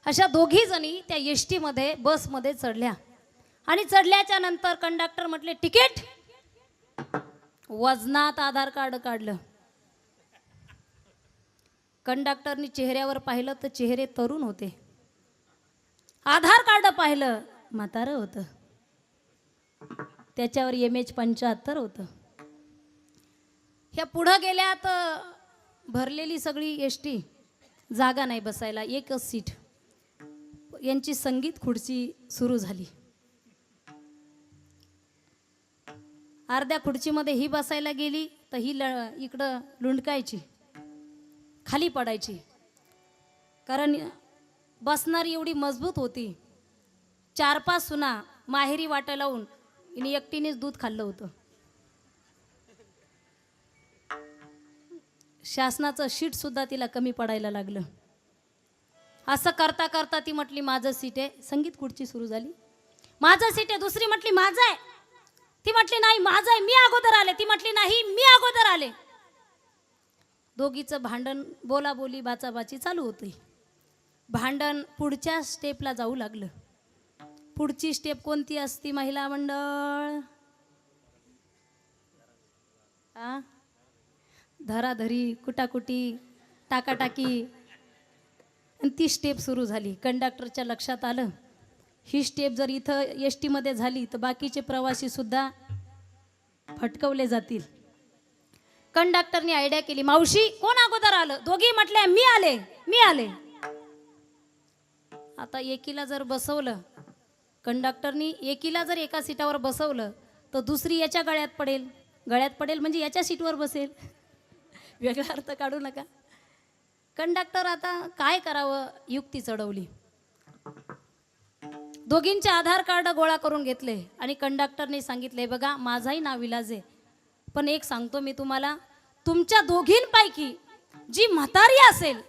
अशा दोघी जणी त्या एसटी मध्ये बसमध्ये चढल्या आणि चढल्याच्या नंतर कंडक्टर म्हटले तिकीट, वजनात आधार कार्ड काढलं. कंडक्टरनी चेहऱ्यावर पाहिलं तर चेहरे तरुण होते. आधार कार्ड पाहिलं म्हातारं होतं, त्याच्यावर MH75 होतं. ह्या पुढं गेल्या तर भरलेली सगळी एसटी, जागा नाही बसायला, एकच सीट. यांची संगीत खुर्ची सुरू झाली. अर्ध्या खुर्चीमध्ये ही बसायला गेली तर ही इकडं लुंडकायची, खाली पडायची, कारण बसणारी एवढी मजबूत होती. 4-5 सुना माहेरी वाटा लावून हिने एकटीनेच दूध खाल्लं होतं. शासनाचं शीट सुद्धा तिला कमी पडायला लागलं. असं करता करता ती म्हटली माझं सीट आहे. संगीत खुर्ची सुरू झाली. माझं सीट आहे. दुसरी म्हटली माझं आहे. ती म्हटली नाही माझं आहे, मी अगोदर आले. ती म्हटली नाही मी अगोदर आले. दोघीचं भांडण, बोलाबोली, बाचाबाची चालू होती. भांडण पुढच्या स्टेपला जाऊ लागलं. पुढची स्टेप कोणती असती महिला मंडळ? धराधरी, कुटाकुटी, टाकाटाकी. आणि ती स्टेप सुरू झाली. कंडक्टरच्या लक्षात आलं ही स्टेप जर इथं एसटी मध्ये झाली तर बाकीचे प्रवासी सुद्धा फटकवले जातील. कंडक्टरने आयडिया केली, मावशी कोण अगोदर आलं? दोघी म्हटल्या मी आले, मी आले. आता एकीला जर बसवलं, कंडक्टरनी एकीला जर एका सीटावर बसवलं तर दुसरी याच्या गळ्यात पडेल. गळ्यात पडेल म्हणजे याच्या सीटवर बसेल. वेगळा अर्थ काढू नका. कंडक्टर आता काय करावं, युक्ती चढवली. दोघींचे आधार कार्ड गोळा करून घेतले आणि कंडक्टरने सांगितले बघा माझाही नाविलाज आहे, पण एक सांगतो मी तुम्हाला, तुमच्या दोघींपैकी जी म्हातारी असेल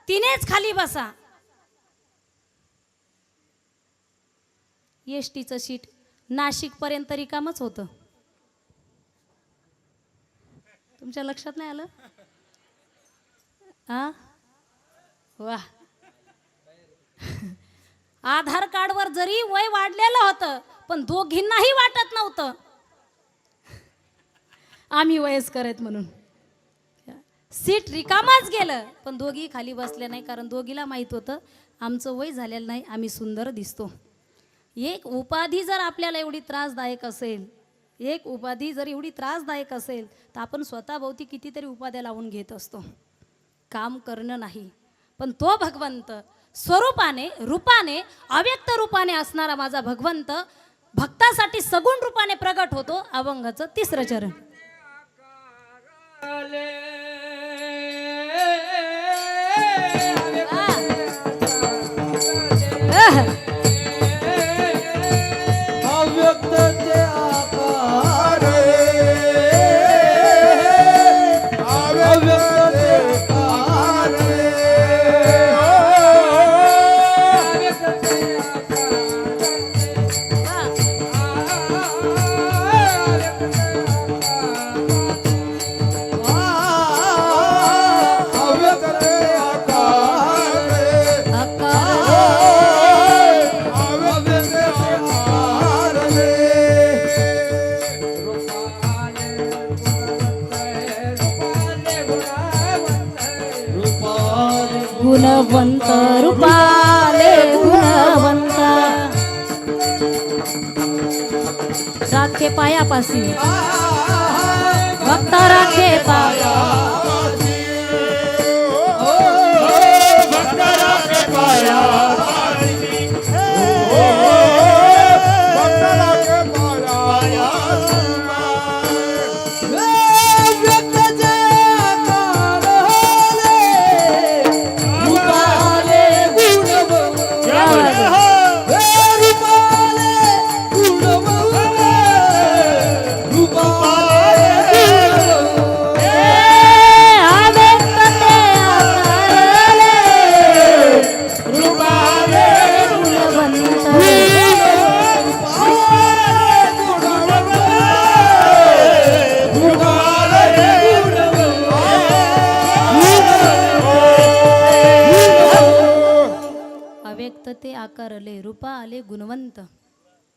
तिनेच खाली बसा. एसटीचं सीट नाशिक पर्यंत रिकामच होतं. तुमच्या लक्षात नाही आलं? वा. आधार कार्डवर जरी वय वाढलेलं होतं पण दोघींनाही वाटत नव्हतं आम्ही वयस्कर आहेत म्हणून. सीट रिकामच गेलं पण दोघी खाली बसले नाही, कारण दोघीला माहित होतं आमचं वय झालेलं नाही, आम्ही सुंदर दिसतो. एक उपाधी जर आपल्याला एवढी त्रासदायक असेल, एक उपाधी जर एवढी त्रासदायक असेल तर आपण स्वतःभोवती कितीतरी उपाध्या लावून घेत असतो. काम करणं नाही, पण तो भगवंत स्वरूपाने, रूपाने, अव्यक्त रूपाने असणारा माझा भगवंत भक्तासाठी सगुण रूपाने प्रगट होतो. अभंगाचं 3रं चरण. गुणवंत रूपाले गुणवंत, राखे पायापासी भक्त राखे पायापासी, भक्त राखे पायापासी, भक्त राखे पायापासी. अव्यक्त ते आकारले रूपा आले गुणवंत